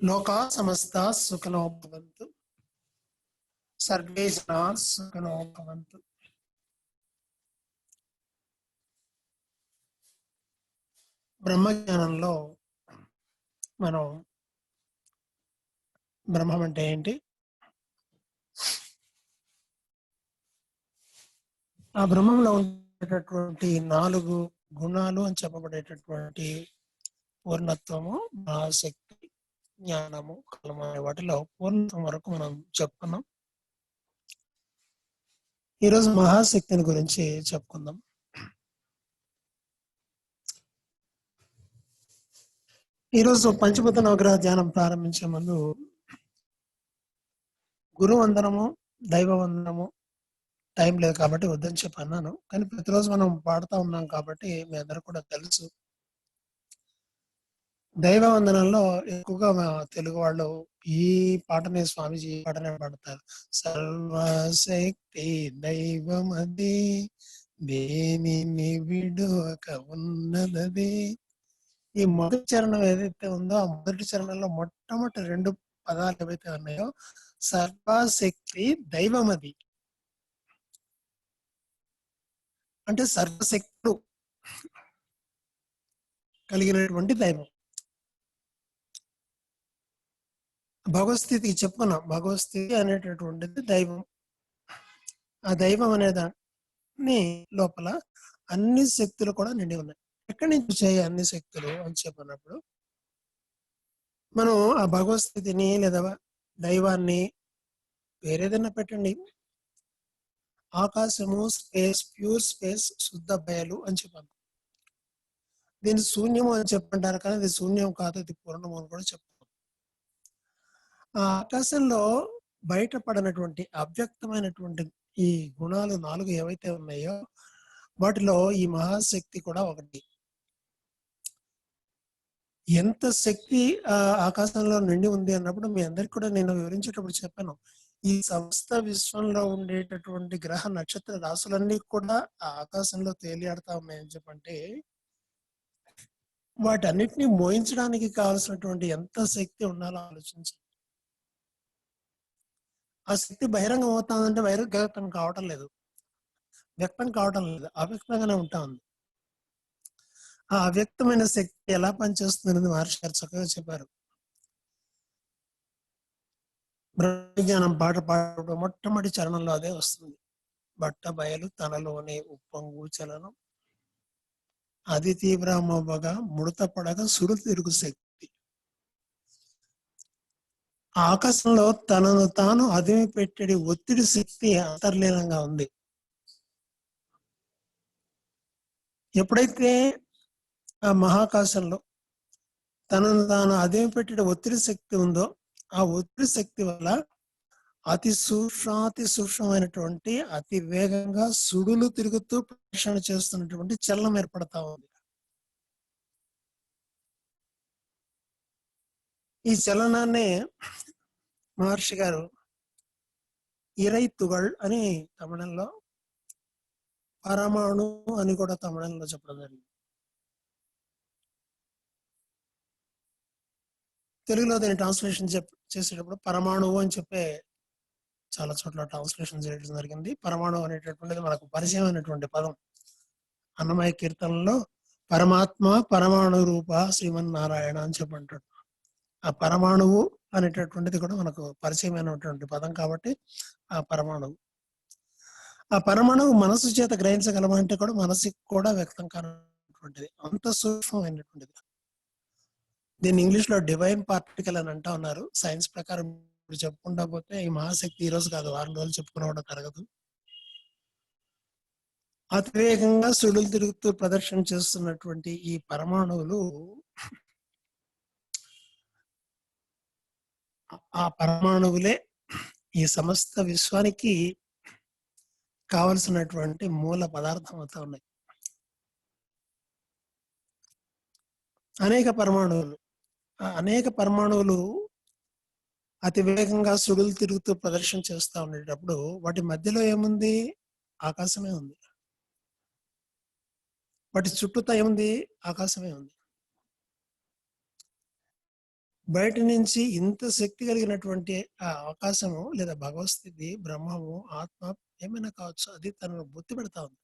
లోకా సమస్త సుఖనో భవంతు. సర్వే జనా సుఖనో భవంతు. బ్రహ్మజ్ఞానంలో మనం బ్రహ్మం అంటే ఏంటి, ఆ బ్రహ్మంలో ఉండేటటువంటి 4 గుణాలు అని చెప్పబడేటటువంటి పూర్ణత్వము, మహాశక్తి, జ్ఞానము, కలము అనే వాటిలో పూర్ణత్వం వరకు మనం చెప్పుకున్నాం. ఈరోజు మహాశక్తిని గురించి చెప్పుకుందాం. ఈరోజు పంచభూత నవగ్రహ ధ్యానం ప్రారంభించే ముందు గురు వందనము, దైవ వందనము టైం లేదు కాబట్టి వద్దని చెప్పి అన్నాను. కానీ ప్రతిరోజు మనం పాడుతూ ఉన్నాం కాబట్టి మీ అందరూ కూడా తెలుసు. దైవ వందనంలో ఎక్కువగా మా తెలుగు వాళ్ళు ఈ పాటనే, స్వామీజీ ఈ పాటనే పాడతారు. సర్వశక్తి దైవమది, దేనిని విడువక ఉన్నదది. ఈ మొదటి చరణం ఏదైతే ఉందో ఆ మొదటి చరణంలో మొట్టమొదటి 2 పదాలు ఏవైతే ఉన్నాయో, సర్వశక్తి దైవమది అంటే సర్వశక్తులు కలిగినటువంటి దైవం. భగవస్థితికి చెప్పుకున్నాం. భగవస్థితి అనేటటువంటిది దైవం. ఆ దైవం అనే దాన్ని లోపల అన్ని శక్తులు కూడా నిండి ఉన్నాయి. ఎక్కడి నుంచి వచ్చాయి అన్ని శక్తులు అని చెప్పినప్పుడు, మనం ఆ భగవస్థితిని లేదా దైవాన్ని వేరేదన్నా పెట్టండి, ఆకాశము, స్పేస్, ప్యూర్ స్పేస్, శుద్ధ బయలు అని చెప్పాను. దీన్ని శూన్యము అని చెప్పంటారు, కానీ అది శూన్యం కాదు, అది పూర్ణము అని కూడా చెప్తాం. ఆ ఆకాశంలో బయటపడినటువంటి అవ్యక్తమైనటువంటి ఈ గుణాలు 4 ఏవైతే ఉన్నాయో వాటిలో ఈ మహాశక్తి కూడా ఒకటి. ఎంత శక్తి ఆకాశంలో నిండి ఉంది అన్నప్పుడు మీ అందరికి కూడా నేను వివరించేటప్పుడు చెప్పాను. ఈ సమస్త విశ్వంలో ఉండేటటువంటి గ్రహ నక్షత్ర రాశులన్నీ కూడా ఆ ఆకాశంలో తేలియాడుతా ఉన్నాయని చెప్పంటే, వాటన్నిటిని మోయించడానికి కావాల్సినటువంటి ఎంత శక్తి ఉండాలో ఆలోచించండి. ఆ శక్తి బహిరంగం అవుతామంటే వ్యక్తం కావటం లేదు, వ్యక్తం కావటం లేదు, అవ్యక్తంగానే ఉంటా ఉంది. ఆ అవ్యక్తమైన శక్తి ఎలా పనిచేస్తుంది మహర్షి గారు చక్కగా చెప్పారు. బ్రహ్మజ్ఞానం పాట పాడడం మొట్టమొదటి చరణంలో అదే వస్తుంది. బట్ట బయలు తనలోనే ఉప్పొంగు చలనం, అది తీవ్రమవ్వగా ముడత పడగా సుడు తిరుగు శక్తి. ఆకాశంలో తనను తాను అదిమి పెట్టడి ఒత్తిడి శక్తి అంతర్లీనంగా ఉంది. ఎప్పుడైతే ఆ మహాకాశంలో తనను తాను అదిమి పెట్టడి ఒత్తిడి శక్తి ఉందో, ఆ ఒత్తిడి శక్తి వల్ల అతి సూక్ష్మమైనటువంటి, అతి వేగంగా సుడులు తిరుగుతూ ప్రదక్షిణ చేస్తున్నటువంటి చలనం ఏర్పడతా ఉంది. ఈ చలనాన్ని మహర్షి గారు ఇరై తుగళ్ అని తమిళంలో, పరమాణు అని కూడా తమిళంలో చెప్పడం జరిగింది. తెలుగులో దీన్ని ట్రాన్స్లేషన్ చేసేటప్పుడు పరమాణువు అని చెప్పే చాలా చోట్ల ట్రాన్స్లేషన్ చేయడం జరిగింది. పరమాణు అనేటటువంటిది మనకు పరిచయమైనటువంటి పదం. అన్నమయ్య కీర్తనలో పరమాత్మ పరమాణు రూప శ్రీమన్నారాయణ అని చెప్పంటాడు. ఆ పరమాణువు అనేటటువంటిది కూడా మనకు పరిచయమైనటువంటి పదం కాబట్టి ఆ పరమాణువు. ఆ పరమాణువు మనసు చేత గ్రహించగలమా అంటే కూడా మనసుకి కూడా వ్యక్తం కానటువంటిది, అంత సూక్ష్మమైనటువంటిది. దీన్ని ఇంగ్లీష్ లో డివైన్ పార్టికల్ అని అంటా ఉన్నారు. సైన్స్ ప్రకారం ఇప్పుడు చెప్పుకుంటా పోతే ఈ మహాశక్తి ఈ రోజు కాదు, 6 రోజులు చెప్పుకున్న కూడా తరగదు. అతివేగంగా సుడులు తిరుగుతూ ప్రదర్శన చేస్తున్నటువంటి ఈ పరమాణువులు, ఆ పరమాణువులే ఈ సమస్త విశ్వానికి కావలసినటువంటి మూల పదార్థం అవుతా ఉన్నాయి. అనేక పరమాణువులు అతి వేగంగా సుడులు తిరుగుతూ ప్రదర్శన చేస్తూ ఉండేటప్పుడు వాటి మధ్యలో ఏముంది? ఆకాశమే ఉంది. వాటి చుట్టూతా ఏముంది? ఆకాశమే ఉంది. బయట నుంచి ఇంత శక్తి కలిగినటువంటి ఆ ఆకాశము లేదా భగవత్ స్థితి, బ్రహ్మము, ఆత్మ ఏమైనా కావచ్చు, అది తనను బొత్తి పెడతా ఉంది.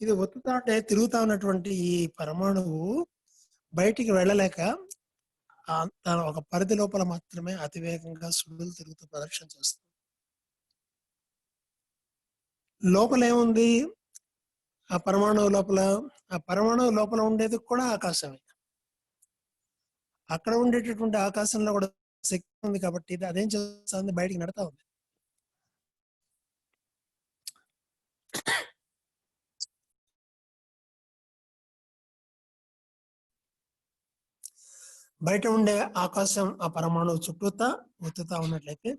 ఇది ఒత్తుతా ఉంటే తిరుగుతా ఉన్నటువంటి ఈ పరమాణువు బయటికి వెళ్ళలేక తన ఒక పరిధి లోపల మాత్రమే అతివేగంగా సుడులు తిరుగుతూ ప్రదక్షిణ చేస్తుంది. లోపల ఏముంది? ఆ పరమాణువు లోపల ఉండేది కూడా ఆకాశమే. అక్కడ ఉండేటటువంటి ఆకాశంలో కూడా శక్తి ఉంది కాబట్టి ఇది అదేం చేస్తుంది? బయటికి నడతా ఉంది. బయట ఉండే ఆకాశం ఆ పరమాణువు చుట్టూతా ఒత్తుతా ఉన్నట్లయితే,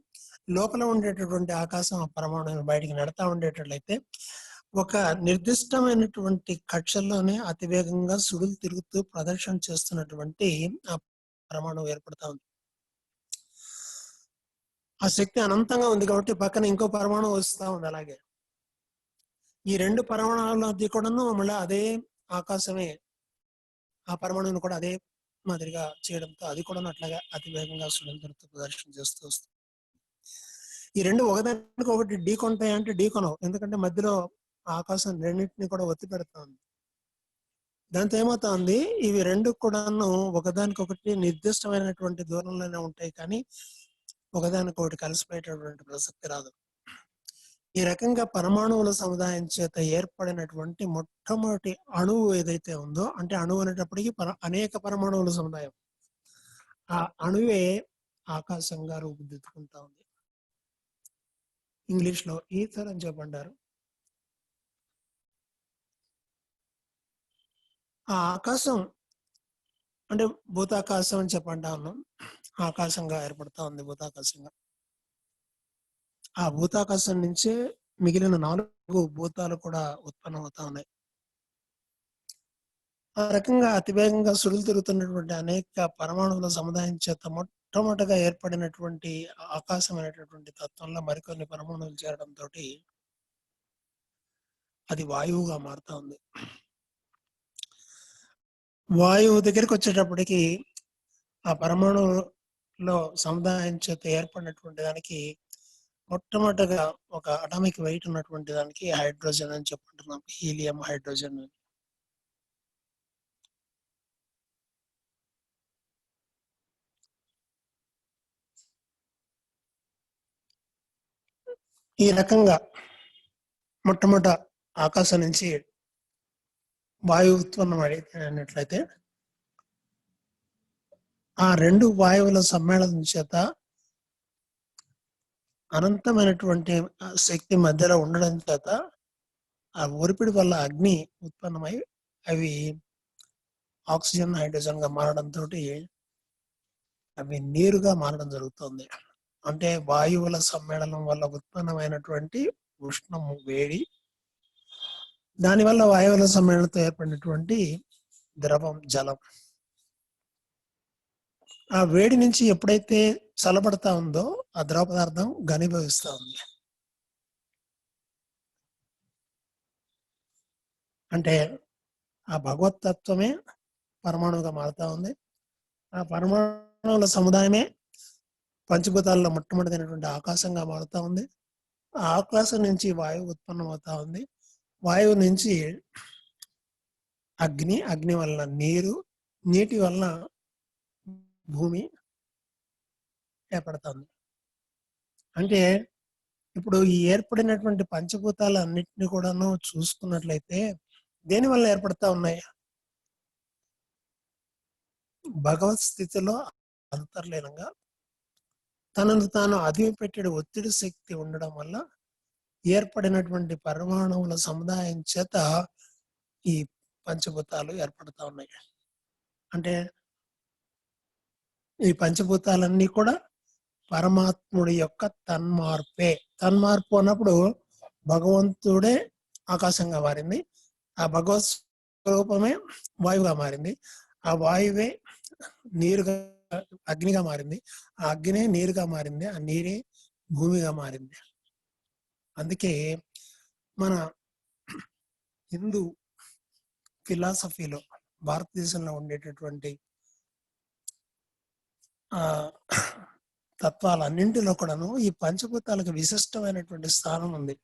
లోపల ఉండేటటువంటి ఆకాశం ఆ పరమాణువుని బయటికి నడతా ఉండేటట్లయితే, ఒక నిర్దిష్టమైనటువంటి కక్షల్లోనే అతివేగంగా సుడులు తిరుగుతూ ప్రదర్శన చేస్తున్నటువంటి ఆ పరమాణువు ఏర్పడతా ఉంది. ఆ శక్తి అనంతంగా ఉంది కాబట్టి పక్కన ఇంకో పరమాణువు వస్తూ ఉంది. అలాగే ఈ రెండు పరమాణువుల మధ్య కూడాను మళ్ళీ అదే ఆకాశమే ఆ పరమాణువుని కూడా అదే మాదిరిగా చేయడంతో అది కూడా అట్లాగా అతివేగంగా సుడులు తిరుగుతూ ప్రదర్శన చేస్తూ వస్తుంది. ఈ రెండు ఒకదానికి ఒకటి ఢీ కొంటాయి అంటే ఢీ కొనవు, ఎందుకంటే మధ్యలో ఆకాశం రెండింటిని కూడా ఒత్తి పెడతా ఉంది. దాంతో ఏమవుతా ఉంది, ఇవి రెండు కూడాను ఒకదానికొకటి నిర్దిష్టమైనటువంటి దూరంలోనే ఉంటాయి, కానీ ఒకదానికొకటి కలిసిపోయేటటువంటి ప్రసక్తి రాదు. ఈ రకంగా పరమాణువుల సముదాయం చేత ఏర్పడినటువంటి మొట్టమొదటి అణువు ఏదైతే ఉందో, అంటే అణువు అనేటప్పటికీ అనేక పరమాణువుల సముదాయం, ఆ అణువే ఆకాశంగా రూపుదిద్దుకుంటా ఉంది. ఇంగ్లీష్ లో ఈథర్ అని చెప్పంటారు. ఆ ఆకాశం అంటే భూతాకాశం అని చెప్పంటా ఉన్నాం. ఆకాశంగా ఏర్పడతా ఉంది. భూతాకాశంగా ఆ భూతాకాశం నుంచే మిగిలిన 4 భూతాలు కూడా ఉత్పన్నమవుతా ఉన్నాయి. ఆ రకంగా అతివేగంగా సుడులు తిరుగుతున్నటువంటి అనేక పరమాణువుల సముదాయం చేత మొట్టమొదటిగా ఏర్పడినటువంటి ఆకాశం అనేటటువంటి తత్వంలో మరికొన్ని పరమాణువులు చేరడంతో అది వాయువుగా మారుతా ఉంది. వాయువు దగ్గరికి వచ్చేటప్పటికి ఆ పరమాణువులో సముదాయం చేత ఏర్పడినటువంటి దానికి మొట్టమొదటిగా ఒక అటామిక్ వెయిట్ ఉన్నటువంటి దానికి హైడ్రోజన్ అని చెప్పుకుంటున్నాం. Helium, hydrogen. ఈ రకంగా మొట్టమొదట ఆకాశం నుంచి వాయువు ఉత్పన్నం అయినట్లయితే ఆ రెండు వాయువుల సమ్మేళనం చేత అనంతమైనటువంటి శక్తి మధ్యలో ఉండడం చేత ఆ ఒరిపిడి వల్ల అగ్ని ఉత్పన్నమై అవి ఆక్సిజన్, హైడ్రోజన్ గా మారడంతో అవి నీరుగా మారడం జరుగుతుంది. అంటే వాయువుల సమ్మేళనం వల్ల ఉత్పన్నమైనటువంటి ఉష్ణము, వేడి, దానివల్ల వాయువుల సమ్మేళనంతో ఏర్పడినటువంటి ద్రవం, జలం. ఆ వేడి నుంచి ఎప్పుడైతే చల్లబడతా ఉందో ఆ ద్రవ పదార్థం ఘనీభవిస్తా ఉంది. అంటే ఆ భగవతత్వమే పరమాణువుగా మారుతా ఉంది. ఆ పరమాణువుల సముదాయమే పంచభూతాల్లో మొట్టమొదటినటువంటి ఆకాశంగా మారుతా ఉంది. ఆ ఆకాశం నుంచి వాయువు ఉత్పన్నం అవుతా ఉంది. వాయువు నుంచి అగ్ని, అగ్ని వలన నీరు, నీటి వలన భూమి ఏర్పడుతుంది. అంటే ఇప్పుడు ఈ ఏర్పడినటువంటి పంచభూతాలన్నిటిని కూడాను చూసుకున్నట్లయితే దేని వల్ల ఏర్పడతా ఉన్నాయి? భగవత్ స్థితిలో అంతర్లీనంగా తనను తాను అదిపెట్టే ఒత్తిడి శక్తి ఉండడం వల్ల ఏర్పడినటువంటి పరమాణువుల సముదాయం చేత ఈ పంచభూతాలు ఏర్పడతా ఉన్నాయి. అంటే ఈ పంచభూతాలన్నీ కూడా పరమాత్ముడి యొక్క తన్మార్పే. తన్మార్పు అన్నప్పుడు భగవంతుడే ఆకాశంగా మారింది, ఆ భగవత్ స్వరూపమే వాయువుగా మారింది, ఆ వాయువే నీరుగా, అగ్నిగా మారింది, ఆ అగ్నే నీరుగా మారింది, ఆ నీరే భూమిగా మారింది. అందుకే మన హిందూ ఫిలాసఫీలో, భారతదేశంలో ఉండేటటువంటి ఆ తత్వాలన్నింటిలో కూడాను ఈ పంచభూతాలకు విశిష్టమైనటువంటి స్థానం ఉంది.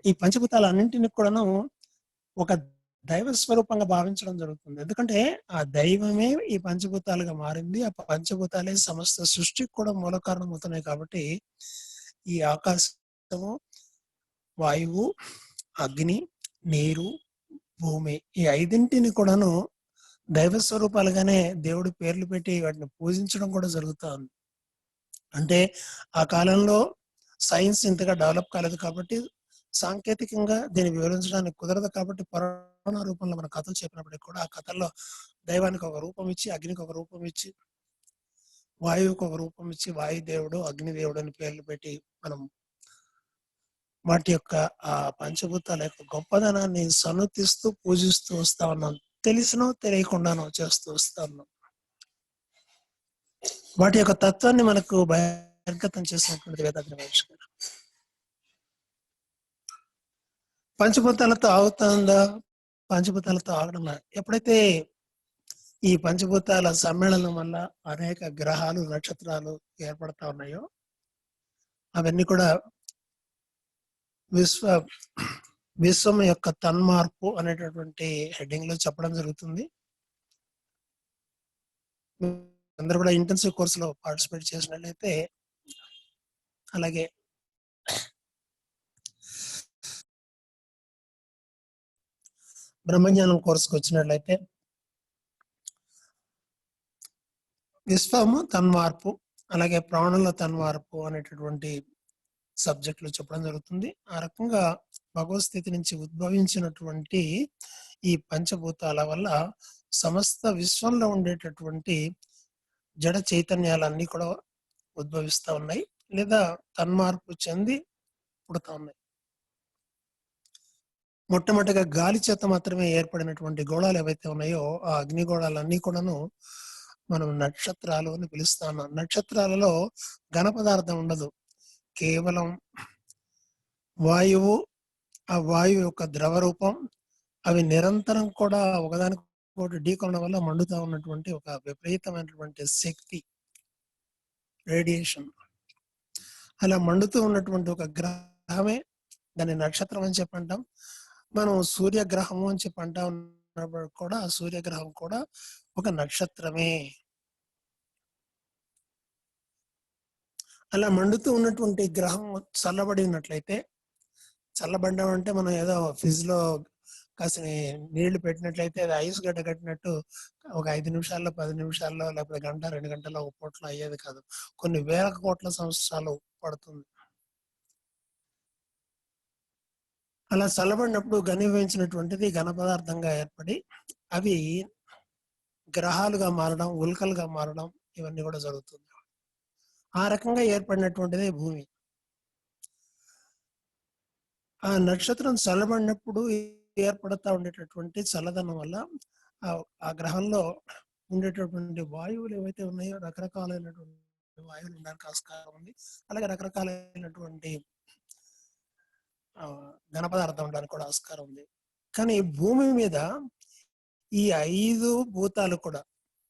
ఈ పంచభూతాలన్నింటిని కూడాను ఒక దైవ స్వరూపంగా భావించడం జరుగుతుంది. ఎందుకంటే ఆ దైవమే ఈ పంచభూతాలుగా మారింది. ఆ పంచభూతాలే సమస్త సృష్టికి కూడా మూల కారణమవుతున్నాయి కాబట్టి ఈ ఆకాశము, వాయువు, అగ్ని, నీరు, భూమి ఈ ఐదింటిని కూడాను దైవ స్వరూపాలుగానే దేవుడు పేర్లు పెట్టి వాటిని పూజించడం కూడా జరుగుతా ఉంది. అంటే ఆ కాలంలో సైన్స్ ఇంతగా డెవలప్ కాలేదు కాబట్టి సాంకేతికంగా దీన్ని వివరించడానికి కుదరదు కాబట్టి పురాణ రూపంలో మన కథలు చెప్పినప్పటికీ కూడా ఆ కథల్లో దైవానికి ఒక రూపం ఇచ్చి, అగ్నికి ఒక రూపం ఇచ్చి, వాయువుకి ఒక రూపం ఇచ్చి, వాయుదేవుడు, అగ్నిదేవుడు అని పేర్లు పెట్టి మనం వాటి యొక్క ఆ పంచభూతాల యొక్క గొప్పదనాన్ని సన్నతిస్తూ పూజిస్తూ వస్తా ఉన్నాం. తెలిసినో తెలియకుండానో చేస్తూ వస్తా ఉన్నాం. వాటి యొక్క తత్వాన్ని మనకు బహిర్గతం చేసినటువంటి వేదాద్రి మహర్షి గారు. పంచభూతాలతో ఆగుతుందా, పంచభూతాలతో ఆగడం ఎప్పుడైతే ఈ పంచభూతాల సమ్మేళనం వల్ల అనేక గ్రహాలు, నక్షత్రాలు ఏర్పడతా ఉన్నాయో అవన్నీ కూడా విశ్వం యొక్క తన్మార్పు అనేటటువంటి హెడ్డింగ్ లో చెప్పడం జరుగుతుంది. అందరూ కూడా ఇంటెన్సివ్ కోర్సులో పార్టిసిపేట్ చేసినట్లయితే, అలాగే బ్రహ్మజ్ఞానం కోర్సుకు వచ్చినట్లయితే విశ్వము తన్మార్పు, అలాగే ప్రాణుల తన్మార్పు అనేటటువంటి సబ్జెక్టులు చెప్పడం జరుగుతుంది. ఆ రకంగా భగవత్ స్థితి నుంచి ఉద్భవించినటువంటి ఈ పంచభూతాల వల్ల సమస్త విశ్వంలో ఉండేటటువంటి జడ చైతన్యాలన్నీ కూడా ఉద్భవిస్తా ఉన్నాయి లేదా తన్మార్పు చెంది పుడతా ఉన్నాయి. మొట్టమొదటిగా గాలి చేత మాత్రమే ఏర్పడినటువంటి గోళాలు ఏవైతే ఉన్నాయో ఆ అగ్నిగోళాలన్నీ కూడాను మనం నక్షత్రాలు అని పిలుస్తా ఉన్నాం. నక్షత్రాలలో ఘన పదార్థం ఉండదు, కేవలం వాయువు, ఆ వాయువు యొక్క ద్రవ రూపం, అవి నిరంతరం కూడా ఒకదానికొకటి ఢీకొనడం వల్ల మండుతా ఉన్నటువంటి ఒక విపరీతమైనటువంటి శక్తి, రేడియేషన్. అలా మండుతూ ఉన్నటువంటి ఒక గ్రహమే దాన్ని నక్షత్రం అని చెప్పంటాం. మనం సూర్యగ్రహము అని చెప్పి అంటా ఉన్నప్పుడు కూడా ఆ సూర్యగ్రహం కూడా ఒక నక్షత్రమే. అలా మండుతూ ఉన్నటువంటి గ్రహం చల్లబడి ఉన్నట్లయితే, చల్లబడ్డం అంటే మనం ఏదో ఫ్రిడ్జ్ లో కాసిన నీళ్లు పెట్టినట్లయితే అది ఐస్ గడ్డ కట్టినట్టు ఒక 5 నిమిషాల్లో, 10 నిమిషాల్లో, లేకపోతే గంట 2 గంటల్లో, ఒక పూటలో అయ్యేది కాదు. కొన్ని వేల కోట్ల సంవత్సరాలు పడుతుంది. అలా చల్లబడినప్పుడు ఘనీభవించినటువంటిది ఘన పదార్థంగా ఏర్పడి అవి గ్రహాలుగా మారడం, ఉల్కలుగా మారడం ఇవన్నీ కూడా జరుగుతుంది. ఆ రకంగా ఏర్పడినటువంటిదే భూమి. ఆ నక్షత్రం చల్లబడినప్పుడు ఏర్పడతా ఉండేటటువంటి చల్లదనం వల్ల ఆ గ్రహంలో ఉండేటటువంటి వాయువులు ఏవైతే ఉన్నాయో రకరకాలైనటువంటి వాయువులు ఉండడానికి ఆస్కారం ఉంది. అలాగే రకరకాలైనటువంటి ఘన పదార్థం ఉండడానికి కూడా ఆస్కారం ఉంది. కానీ భూమి మీద ఈ 5 భూతాలు కూడా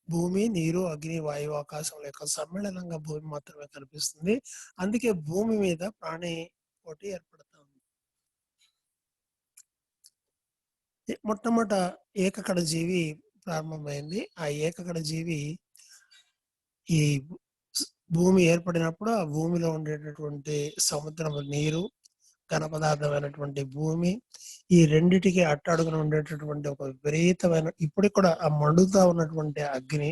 భూమి, నీరు, అగ్ని, వాయువు, ఆకాశం యొక్క సమ్మేళనంగా భూమి మాత్రమే కనిపిస్తుంది. అందుకే భూమి మీద ప్రాణి కోటి ఏర్పడతా ఉంది. మొట్టమొదట ఏకకణ జీవి ప్రారంభమైంది. ఆ ఏకకణ జీవి ఈ భూమి ఏర్పడినప్పుడు ఆ భూమిలో ఉండేటటువంటి సముద్రం నీరు, ఘన పదార్థమైనటువంటి భూమి, ఈ రెండిటికి అట్టడుగున ఉండేటటువంటి ఒక విపరీతమైన ఇప్పటికి కూడా ఆ మండుతా ఉన్నటువంటి అగ్ని,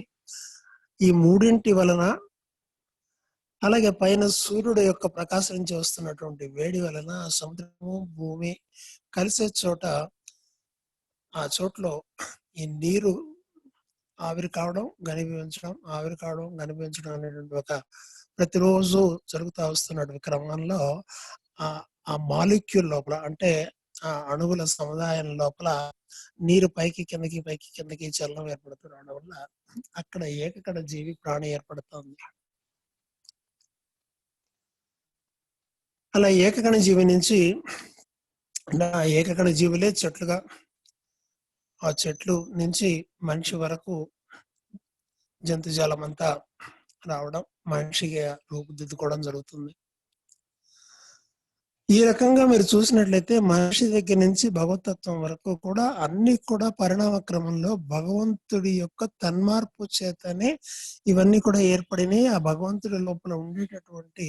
ఈ మూడింటి వలన, అలాగే పైన సూర్యుడు యొక్క ప్రకాశం నుంచి వస్తున్నటువంటి వేడి వలన సముద్రము, భూమి కలిసే చోట ఆ చోట్లో ఈ నీరు ఆవిరి కావడం, ఘనీభవించడం, ఆవిరి కావడం, ఘనీభవించడం అనేటువంటి ఒక ప్రతిరోజు జరుగుతూ వస్తున్నటువంటి క్రమంలో ఆ మాలిక్యూల్ లోపల, అంటే ఆ అణువుల సముదాయం లోపల నీరు పైకి కిందకి పైకి కిందకి చలనం ఏర్పడుతూ రావడం వల్ల అక్కడ ఏకకణ జీవి ప్రాణి ఏర్పడుతుంది. అలా ఏకకణ జీవి నుంచి ఏకకణ జీవులే చెట్లుగా, ఆ చెట్లు నుంచి మనిషి వరకు జంతుజాలం అంతా రావడం, మనిషిగా రూపుదిద్దుకోవడం జరుగుతుంది. ఈ రకంగా మీరు చూసినట్లయితే మనిషి దగ్గర నుంచి భగవతత్వం వరకు కూడా అన్ని కూడా పరిణామ క్రమంలో భగవంతుడి యొక్క తన్మార్పు చేతనే ఇవన్నీ కూడా ఏర్పడినాయి. ఆ భగవంతుడి లోపల ఉండేటటువంటి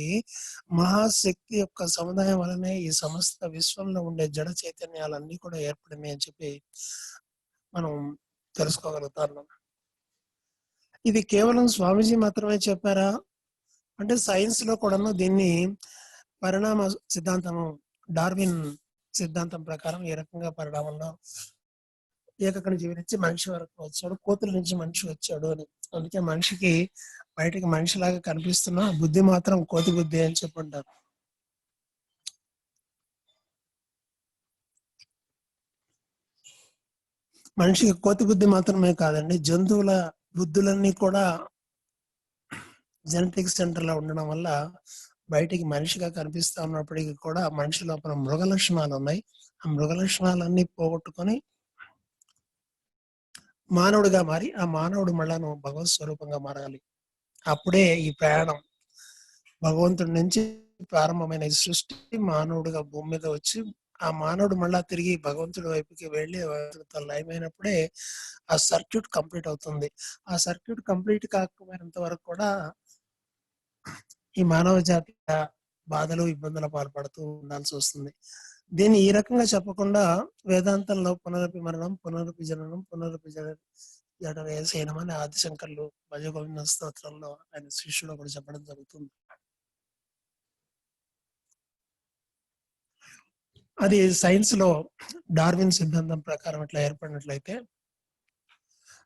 మహాశక్తి యొక్క సముదాయం వలనే ఈ సమస్త విశ్వంలో ఉండే జడ చైతన్యాలన్నీ కూడా ఏర్పడినాయి అని చెప్పి మనం తెలుసుకోగలుగుతాం. ఇది కేవలం స్వామీజీ మాత్రమే చెప్పారా అంటే సైన్స్ లో కూడాను దీన్ని పరిణామ సిద్ధాంతము, డార్విన్ సిద్ధాంతం ప్రకారం ఏ రకంగా పరిణామంలో ఏకకణ జీవి నుంచి మనిషి వరకు వచ్చాడు, కోతుల నుంచి మనిషి వచ్చాడు అని. అందుకే మనిషికి బయటకి మనిషిలాగా కనిపిస్తున్నా బుద్ధి మాత్రం కోతి బుద్ధి అని చెప్పుంటారు. మనిషికి కోతి బుద్ధి మాత్రమే కాదండి, జంతువుల బుద్ధులన్నీ కూడా జెనెటిక్ సెంటర్ లో ఉండడం వల్ల బయటికి మనిషిగా కనిపిస్తా ఉన్నప్పటికీ కూడా మనిషి లోపల మృగ లక్షణాలు ఉన్నాయి. ఆ మృగ లక్షణాలన్నీ పోగొట్టుకొని మానవుడిగా మారి ఆ మానవుడు మళ్ళాను భగవత్ స్వరూపంగా మారాలి. అప్పుడే ఈ ప్రయాణం భగవంతుడి నుంచి ప్రారంభమైన ఈ సృష్టి మానవుడిగా భూమి మీద వచ్చి ఆ మానవుడు మళ్ళా తిరిగి భగవంతుడి వైపుకి వెళ్ళి లయమైనప్పుడే ఆ సర్క్యూట్ కంప్లీట్ అవుతుంది. ఆ సర్క్యూట్ కంప్లీట్ కాకపోయినంత వరకు కూడా ఈ మానవ జాతి బాధలు ఇబ్బందుల పాల్పడుతూ ఉండాల్సి వస్తుంది. దీన్ని ఈ రకంగా చెప్పకుండా వేదాంతంలో పునరపి మరణం, పునరపి జననం, పునరపి జడనం అని ఆదిశంకర్లు భజగోవింద స్తోత్రంలో ఆయన శిష్యుడు కూడా చెప్పడం జరుగుతుంది. అది సైన్స్ లో డార్విన్ సిద్ధాంతం ప్రకారం ఇట్లా ఏర్పడినట్లయితే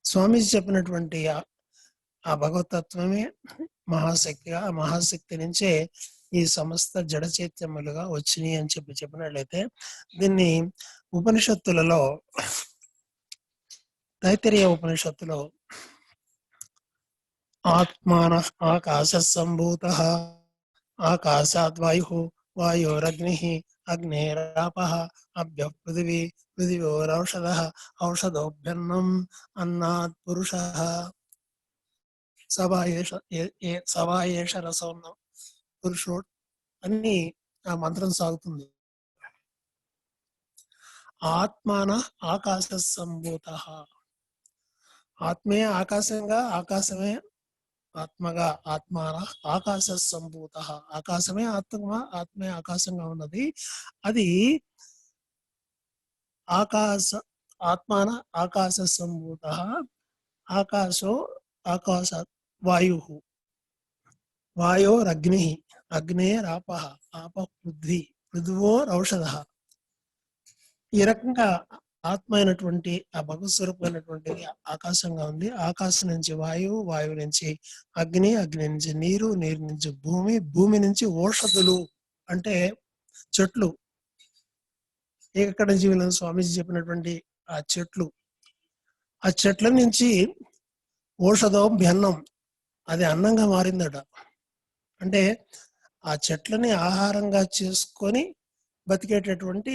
స్వామీజీ చెప్పినటువంటి ఆ భగవతత్వమే మహాశక్తిగా, ఆ మహాశక్తి నుంచే ఈ సమస్త జడ చైత్యములుగా వచ్చినాయి అని చెప్పినట్లయితే దీన్ని ఉపనిషత్తులలో తైత్తరీయ ఉపనిషత్తులో ఆత్మాన ఆకాశ సంభూత ఆకాశాద్ వాయు వాయోరగ్ని అగ్నేరాప అభ్య పృథివీ పృథివోరౌషధ ఔషధోభ్యన్నం అన్నాత్ పురుష సవాయేష రసం పురుషోడ్ అని ఆ మంత్రం సాగుతుంది. ఆత్మాన ఆకాశ సంభూత, ఆత్మే ఆకాశంగా, ఆకాశమే ఆత్మగా, ఆత్మాన ఆకాశ సంభూత, ఆకాశమే ఆత్మే ఆకాశంగా ఉన్నది. అది ఆకాశ ఆత్మాన ఆకాశ సంభూత ఆకాశో ఆకాశ వాయు వాయోరగ్ని అగ్నేరాప ఆప పృథ్వీ పృథివోరౌషధ. ఈ రకంగా ఆత్మ అయినటువంటి ఆ భగవత్ స్వరూపమైనటువంటిది ఆకాశంగా ఉంది. ఆకాశం నుంచి వాయువు, వాయువు నుంచి అగ్ని, అగ్ని నుంచి నీరు, నీరు నుంచి భూమి, భూమి నుంచి ఓషధులు అంటే చెట్లు. ఏకకణ జీవులను స్వామీజీ చెప్పినటువంటి ఆ చెట్లు, ఆ చెట్ల నుంచి ఓషధం భ్యన్నం, అది అన్నంగా మారిందట. అంటే ఆ చెట్లని ఆహారంగా చేసుకొని బతికేటటువంటి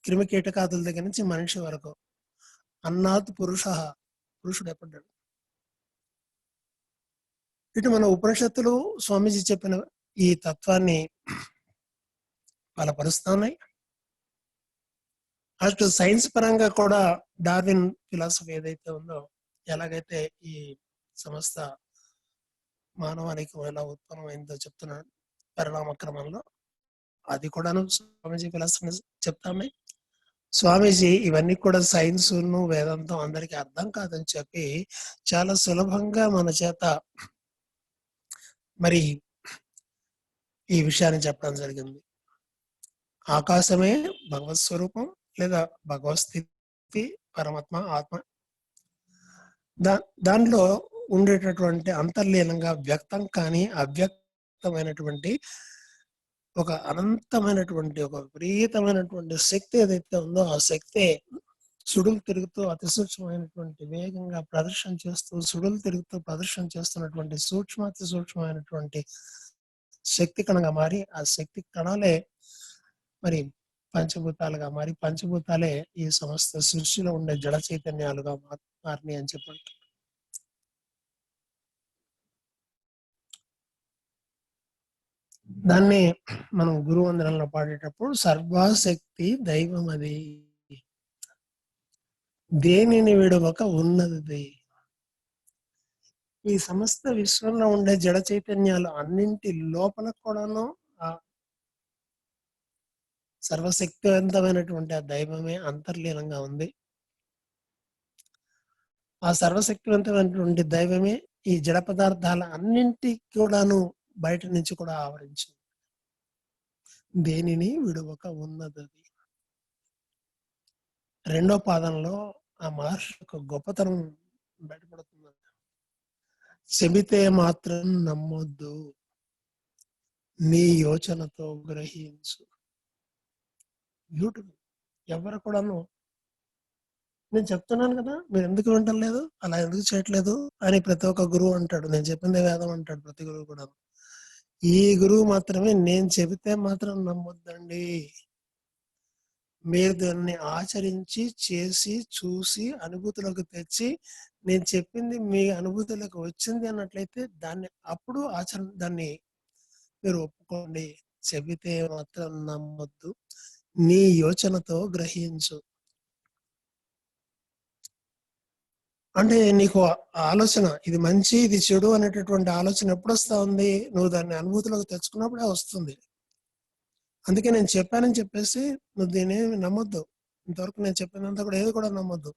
క్రిమి కీటకాదుల దగ్గర నుంచి మనిషి వరకు అన్నాత్ పురుష, పురుషుడు ఎప్పడ్డాడు. ఇటు మన ఉపనిషత్తులు స్వామీజీ చెప్పిన ఈ తత్వాన్ని బలపరుస్తా ఉన్నాయి. అటు సైన్స్ పరంగా కూడా డార్విన్ ఫిలాసఫీ ఏదైతే ఉందో, ఎలాగైతే ఈ సమస్త మానవానికి ఎలా ఉత్పన్నమైందో చెప్తున్నాడు పరిణామ క్రమంలో, అది కూడాను స్వామీజీ ఫిలాసఫీ చెప్తామే. స్వామీజీ ఇవన్నీ కూడా సైన్స్ ను వేదాంతం అందరికీ అర్థం కాదని చెప్పి చాలా సులభంగా మన చేత మరి ఈ విషయాన్ని చెప్పడం జరిగింది. ఆకాశమే భగవత్ స్వరూపం లేదా భగవత్ స్థితి, పరమాత్మ ఆత్మ. దానిలో ఉండేటటువంటి అంతర్లీనంగా వ్యక్తం కానీ అవ్యక్తమైనటువంటి ఒక అనంతమైనటువంటి ఒక విపరీతమైనటువంటి శక్తి ఏదైతే ఉందో, ఆ శక్తి సుడులు తిరుగుతూ అతి సూక్ష్మమైనటువంటి వేగంగా ప్రదర్శన చేస్తూ సుడులు తిరుగుతూ ప్రదర్శన చేస్తున్నటువంటి అతి సూక్ష్మమైనటువంటి శక్తి కణంగా మారి ఆ శక్తి కణాలే మరి పంచభూతాలుగా మారి పంచభూతాలే ఈ సమస్త సృష్టిలో ఉండే జడ చైతన్యాలుగా మారినాయి అని చెప్పండి. దాన్ని మనం గురువందనంలో పాడేటప్పుడు సర్వశక్తి దైవం అది, దేనిని విడవక ఉన్నది. ఈ సమస్త విశ్వంలో ఉండే జడ చైతన్యాలు అన్నింటి లోపల కూడాను ఆ సర్వశక్తివంతమైనటువంటి ఆ దైవమే అంతర్లీనంగా ఉంది. ఆ సర్వశక్తివంతమైనటువంటి దైవమే ఈ జడ పదార్థాల అన్నింటి కూడాను బయట నుంచి కూడా ఆవరించింది. దేనిని విడవక ఉన్నది. రెండో పాదంలో ఆ మహర్షి యొక్క గొప్పతనం బయటపడుతుంది. చెబితే మాత్రం నమ్మొద్దు, నీ యోచనతో గ్రహించు. బ్యూటిఫుల్. ఎవరు కూడాను నేను చెప్తున్నాను కదా, మీరు ఎందుకు వింటలేదు, అలా ఎందుకు చేయట్లేదు అని ప్రతి ఒక్క గురువు అంటాడు. నేను చెప్పిందే వేదం అంటాడు ప్రతి గురువు కూడా. ఈ గురువు మాత్రమే నేను చెబితే మాత్రం నమ్మొద్దండి, మీరు దాన్ని ఆచరించి చేసి చూసి అనుభూతులకు తెచ్చి నేను చెప్పింది మీ అనుభూతులకు వచ్చింది అన్నట్లయితే దాన్ని అప్పుడు దాన్ని మీరు ఒప్పుకోండి. చెబితే మాత్రం నమ్మొద్దు, నీ యోచనతో గ్రహించు. అంటే నీకు ఆలోచన ఇది మంచి ఇది చెడు అనేటటువంటి ఆలోచన ఎప్పుడు వస్తా ఉంది, నువ్వు దాన్ని అనుభూతిలోకి తెచ్చుకున్నప్పుడే వస్తుంది. అందుకే నేను చెప్పానని చెప్పేసి నువ్వు దీన్ని నమ్మొద్దు. ఇంతవరకు నేను చెప్పినంత కూడా ఏది కూడా నమ్మొద్దు.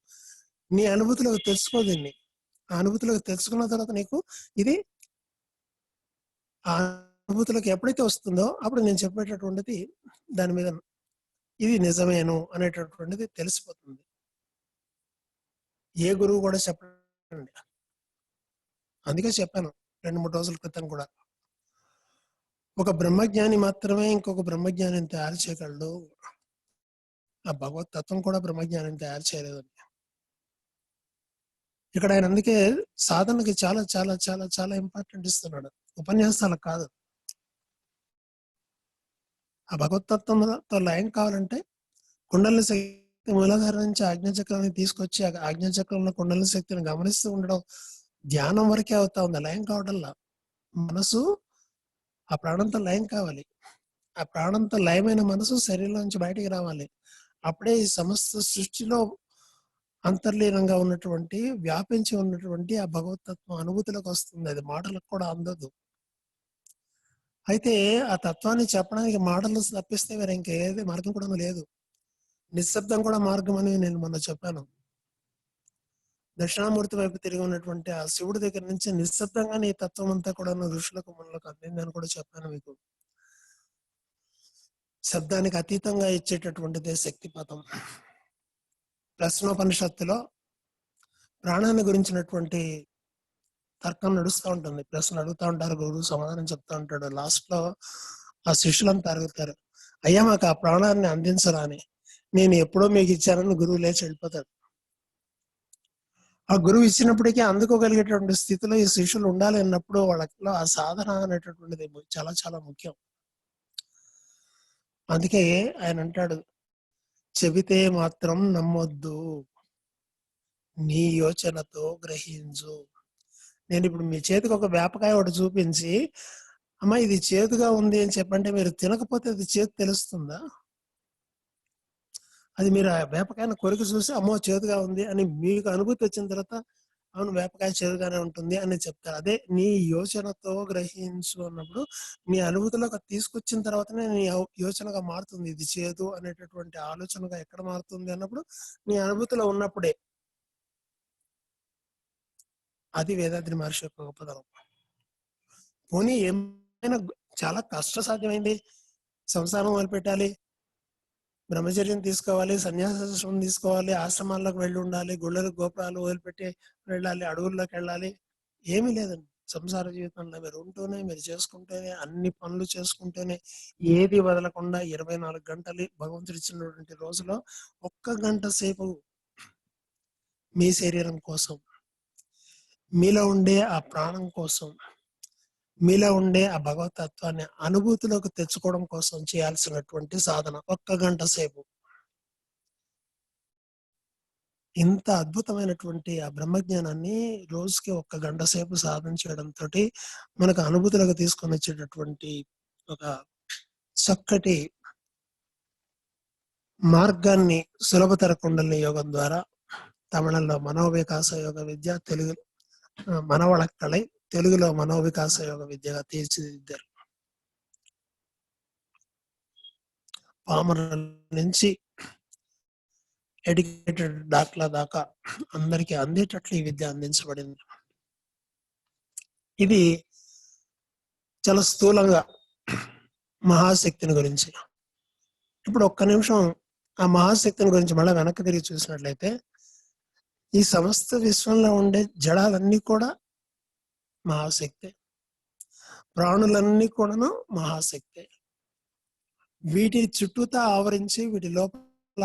నీ అనుభూతిలోకి తెచ్చుకో దీన్ని. ఆ అనుభూతిలోకి తెచ్చుకున్న తర్వాత నీకు ఇది ఆ అనుభూతిలోకి ఎప్పుడైతే వస్తుందో అప్పుడు నేను చెప్పేటటువంటిది దాని మీద ఇది నిజమేను అనేటటువంటిది తెలిసిపోతుంది. ఏ గురువు కూడా చెప్పండి. అందుకే చెప్పాను 2-3 రోజుల క్రితం కూడా, ఒక బ్రహ్మజ్ఞాని మాత్రమే ఇంకొక బ్రహ్మజ్ఞానిని తయారు చేయగలడు, ఆ భగవత్ తత్వం కూడా బ్రహ్మజ్ఞానిని తయారు చేయలేదని. ఇక్కడ ఆయన అందుకే సాధనకి చాలా చాలా చాలా చాలా ఇంపార్టెంట్ ఇస్తున్నాడు, ఉపన్యాసాలకు కాదు. ఆ భగవతత్వంతో లయం కావాలంటే కుండలిని శక్తి మూలాధారం నుంచి ఆజ్ఞాచక్రాన్ని తీసుకొచ్చి ఆ ఆజ్ఞాచక్రంలో కుండలిని శక్తిని గమనిస్తూ ఉండడం ధ్యానం వరకే అవుతా ఉంది, లయం కావడంలా. మనసు ఆ ప్రాణంతో లయం కావాలి. ఆ ప్రాణంతో లయమైన మనసు శరీరం నుంచి బయటికి రావాలి. అప్పుడే ఈ సమస్త సృష్టిలో అంతర్లీనంగా ఉన్నటువంటి వ్యాపించి ఉన్నటువంటి ఆ భగవతత్వం అనుభూతిలోకి వస్తుంది. అది మాటలకు కూడా అందదు. అయితే ఆ తత్వాన్ని చెప్పడానికి మాటలు తప్పిస్తే వేరే ఇంకేది మార్గం కూడా లేదు. నిశ్శబ్దం కూడా మార్గం అని నేను మొన్న చెప్పాను. దక్షిణామూర్తి వైపు తిరిగి ఉన్నటువంటి ఆ శివుడి దగ్గర నుంచి నిశ్శబ్దంగానే ఈ తత్వం అంతా కూడా ఋషులకు మనలకు అందిందని కూడా చెప్పాను మీకు. శబ్దానికి అతీతంగా ఇచ్చేటటువంటిదే శక్తిపాతం. ప్రశ్నోపనిషత్తులో ప్రాణాన్ని గురించినటువంటి తర్కం నడుస్తూ ఉంటుంది. ప్రశ్నలు అడుగుతూ ఉంటారు, గురువు సమాధానం చెప్తా ఉంటాడు. లాస్ట్ లో ఆ శిష్యులంతా అడుగుతారు, అయ్యా మాకు ఆ ప్రాణాన్ని అందించరా అని. నేను ఎప్పుడో మీకు ఇచ్చానని గురువు లేచి వెళ్ళిపోతాడు. ఆ గురువు ఇచ్చినప్పటికీ అందుకోగలిగేటువంటి స్థితిలో ఈ శిష్యులు ఉండాలి అన్నప్పుడు వాళ్ళలో ఆ సాధన అనేటటువంటిది చాలా చాలా ముఖ్యం. అందుకే ఆయన అంటాడు, చెబితే మాత్రం నమ్మొద్దు, నీ యోచనతో గ్రహించు. నేను ఇప్పుడు మీ చేతికి ఒక వేపకాయ ఒకటి చూపించి అమ్మ ఇది చేదుగా ఉంది అని చెప్పంటే మీరు తినకపోతే అది చేదు తెలుస్తుందా? అది మీరు ఆ వేపకాయను కొరికి చూసి అమ్మో చేదుగా ఉంది అని మీకు అనుభూతి వచ్చిన తర్వాత అవును వేపకాయ చేదుగానే ఉంటుంది అని చెప్తారు. అదే నీ యోచనతో గ్రహించు అన్నప్పుడు నీ అనుభూతిలోకి తీసుకొచ్చిన తర్వాతనే నీ యోచనగా మారుతుంది. ఇది చేదు అనేటటువంటి ఆలోచనగా ఎక్కడ మారుతుంది అన్నప్పుడు నీ అనుభూతిలో ఉన్నప్పుడే. అది వేదాద్రి మహర్షి యొక్క గొప్పతనం. పోనీ ఏమైనా చాలా కష్టసాధ్యమైంది, సంసారం మొదలుపెట్టాలి, బ్రహ్మచర్యం తీసుకోవాలి, సన్యాసాశ్రమం తీసుకోవాలి, ఆశ్రమాల్లోకి వెళ్ళి ఉండాలి, గుళ్ళకు గోపురాలు వదిలిపెట్టి వెళ్ళాలి, అడవుల్లోకి వెళ్ళాలి, ఏమీ లేదండి. సంసార జీవితంలో మీరు ఉంటూనే మీరు చేసుకుంటూనే అన్ని పనులు చేసుకుంటూనే ఏది వదలకుండా 24 గంటలు భగవంతుడు ఇచ్చినటువంటి రోజులో 1 గంట సేపు మీ శరీరం కోసం, మీలో ఉండే ఆ ప్రాణం కోసం, మీలో ఉండే ఆ భగవతత్వాన్ని అనుభూతిలోకి తెచ్చుకోవడం కోసం చేయాల్సినటువంటి సాధన 1 గంట సేపు. ఇంత అద్భుతమైనటువంటి ఆ బ్రహ్మజ్ఞానాన్ని రోజుకి 1 గంట సేపు సాధన చేయడంతోటి మనకు అనుభూతిలోకి తీసుకొని వచ్చేటటువంటి ఒక చక్కటి మార్గాన్ని సులభతర కుండలిని యోగం ద్వారా తమిళంలో మనోవికాస యోగ విద్య, తెలుగు మనవళక్కళై, తెలుగులో మనోవికాస యోగ విద్యగా తీర్చిదిద్దారు. పామరుల నుంచి ఎడ్యుకేటెడ్ డాక్టర్ల దాకా అందరికీ అందేటట్లు ఈ విద్య అందించబడింది. ఇది చాలా స్థూలంగా మహాశక్తిని గురించి. ఇప్పుడు ఒక్క నిమిషం ఆ మహాశక్తిని గురించి మళ్ళీ వెనక్కి తిరిగి చూసినట్లయితే ఈ సమస్త విశ్వంలో ఉండే జడాలన్నీ కూడా మహాశక్తే, ప్రాణులన్నీ కూడాను మహాశక్తే. వీటి చుట్టూతా ఆవరించి వీటి లోపల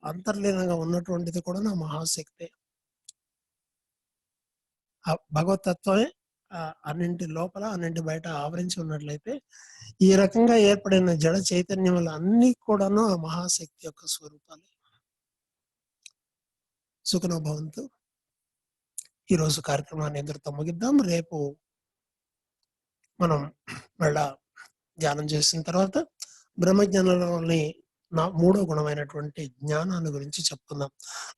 అంతర్లీనంగా ఉన్నటువంటిది కూడా నా మహాశక్తే. ఆ భగవతత్వమే అన్నింటి లోపల అన్నింటి బయట ఆవరించి ఉన్నట్లయితే ఈ రకంగా ఏర్పడిన జడ చైతన్యములు అన్ని కూడాను ఆ మహాశక్తి యొక్క స్వరూపాలు. సుఖనో భవంతు. ఈరోజు కార్యక్రమాన్ని ఇంతటితో ముగిద్దాం. రేపు మనం మళ్ళా ధ్యానం చేసిన తర్వాత బ్రహ్మజ్ఞానంలోని మూడో గుణమైనటువంటి జ్ఞానాన్ని గురించి చెప్పుకుందాం.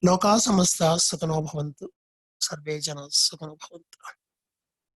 లోకా సమస్త సుఖనో భవంతు. సర్వే జన సుఖనో భవంతు.